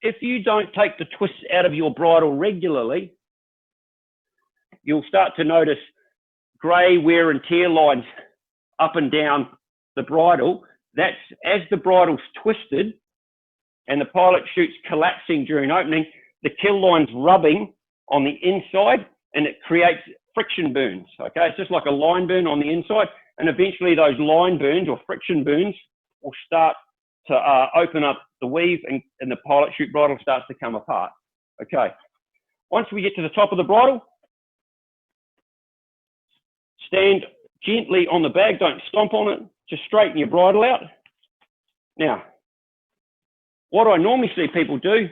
if you don't take the twists out of your bridle regularly, you'll start to notice grey wear and tear lines up and down the bridle. That's as the bridle's twisted and the pilot chute's collapsing during opening, the kill line's rubbing on the inside and it creates friction burns. Okay, it's just like a line burn on the inside, and eventually those line burns or friction burns will start to open up the weave, and the pilot chute bridle starts to come apart. Okay, once we get to the top of the bridle, stand gently on the bag, don't stomp on it, just straighten your bridle out. Now, what I normally see people do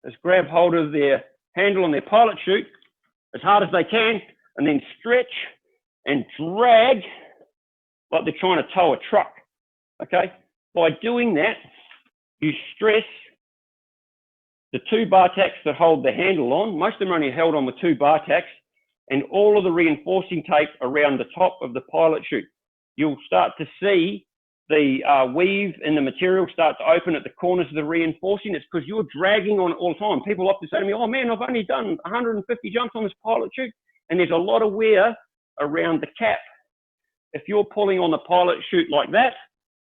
is grab hold of their handle on their pilot chute as hard as they can, and then stretch and drag like they're trying to tow a truck. Okay, by doing that, you stress the two bar tacks that hold the handle on. Most of them are only held on with two bar tacks, and all of the reinforcing tape around the top of the pilot chute. You'll start to see the weave and the material start to open at the corners of the reinforcing. It's because you're dragging on it all the time. People often say to me, oh man, I've only done 150 jumps on this pilot chute, and there's a lot of wear around the cap. If you're pulling on the pilot chute like that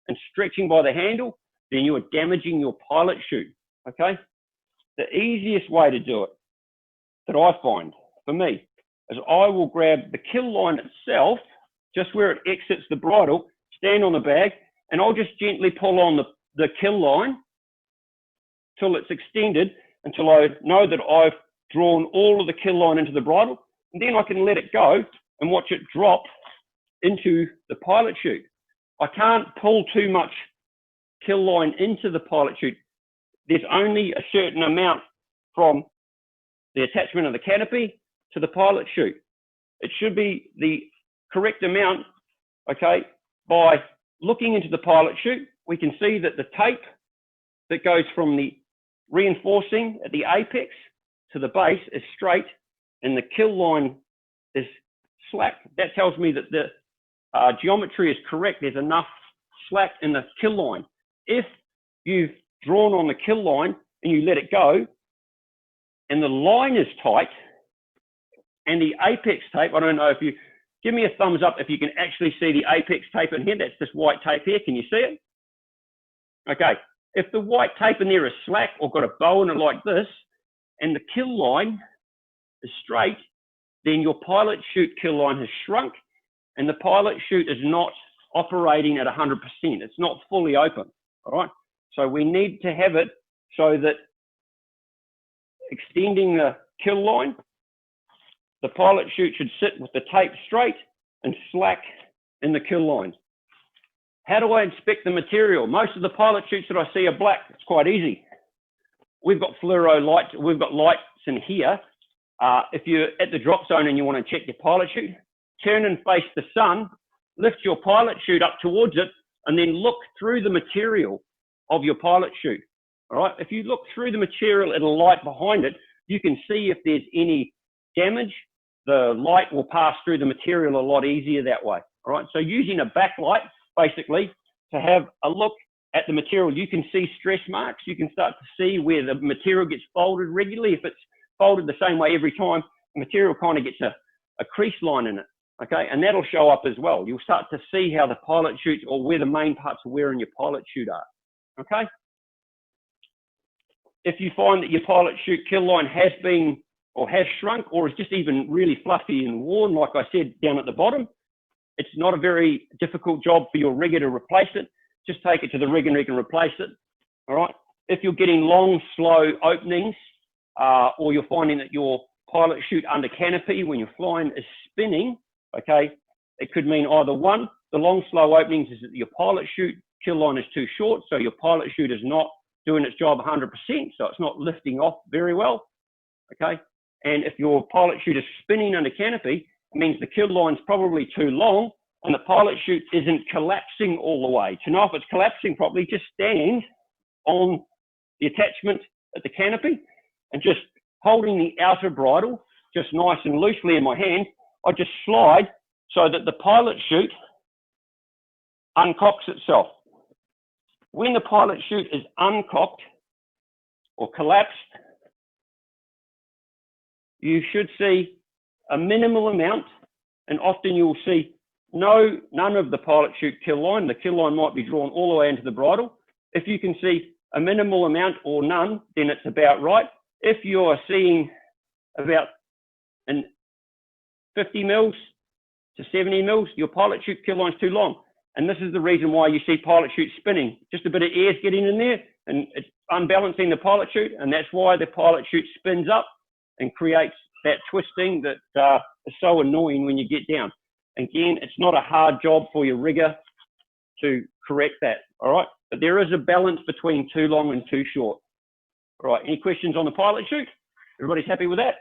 and stretching by the handle, then you are damaging your pilot chute, okay? The easiest way to do it, that I find, for me, is I will grab the kill line itself, just where it exits the bridle, stand on the bag, and I'll just gently pull on the kill line till it's extended, until I know that I've drawn all of the kill line into the bridle, and then I can let it go and watch it drop into the pilot chute. I can't pull too much kill line into the pilot chute. There's only a certain amount from the attachment of the canopy to the pilot chute. It should be the correct amount, okay? By looking into the pilot chute, we can see that the tape that goes from the reinforcing at the apex to the base is straight, and the kill line is slack. That tells me that the geometry is correct. There's enough slack in the kill line. If you've drawn on the kill line and you let it go, and the line is tight, and the apex tape, I don't know if you, give me a thumbs up if you can actually see the apex tape in here. That's this white tape here. Can you see it? Okay. If the white tape in there is slack or got a bow in it like this, and the kill line is straight, then your pilot chute kill line has shrunk, and the pilot chute is not operating at 100%. It's not fully open, all right? So we need to have it so that extending the kill line, the pilot chute should sit with the tape straight and slack in the kill line. How do I inspect the material? Most of the pilot chutes that I see are black. It's quite easy. We've got fluoro lights. We've got lights in here. If you're at the drop zone and you want to check your pilot chute, turn and face the sun, lift your pilot chute up towards it, and then look through the material of your pilot chute. All right. If you look through the material at a light behind it, you can see if there's any damage. The light will pass through the material a lot easier that way. All right. So using a backlight, basically, to have a look at the material, you can see stress marks. You can start to see where the material gets folded regularly. If it's folded the same way every time, the material kind of gets a crease line in it. Okay. And that'll show up as well. You'll start to see how the pilot chute, or where the main parts of wear in your pilot chute are. Okay. If you find that your pilot chute kill line has been or has shrunk, or is just even really fluffy and worn, like I said down at the bottom, it's not a very difficult job for your rigger to replace it. Just take it to the rig and rig and replace it. All right. If you're getting long, slow openings, or you're finding that your pilot chute under canopy when you're flying is spinning, okay, it could mean either one, the long, slow openings is that your pilot chute kill line is too short, so your pilot chute is not doing its job 100%, so it's not lifting off very well, okay? And if your pilot chute is spinning under canopy, it means the kill line's probably too long and the pilot chute isn't collapsing all the way. To know if it's collapsing properly, just stand on the attachment at the canopy and just holding the outer bridle just nice and loosely in my hand, I just slide so that the pilot chute uncocks itself. When the pilot chute is uncocked, or collapsed, you should see a minimal amount, and often you'll see none of the pilot chute kill line. The kill line might be drawn all the way into the bridle. If you can see a minimal amount or none, then it's about right. If you're seeing about 50 mils to 70 mils, your pilot chute kill line's too long. And this is the reason why you see pilot chute spinning. Just a bit of air's getting in there and it's unbalancing the pilot chute, and that's why the pilot chute spins up and creates that twisting that is so annoying when you get down. Again, it's not a hard job for your rigger to correct that, all right? But there is a balance between too long and too short. All right, any questions on the pilot chute? Everybody's happy with that?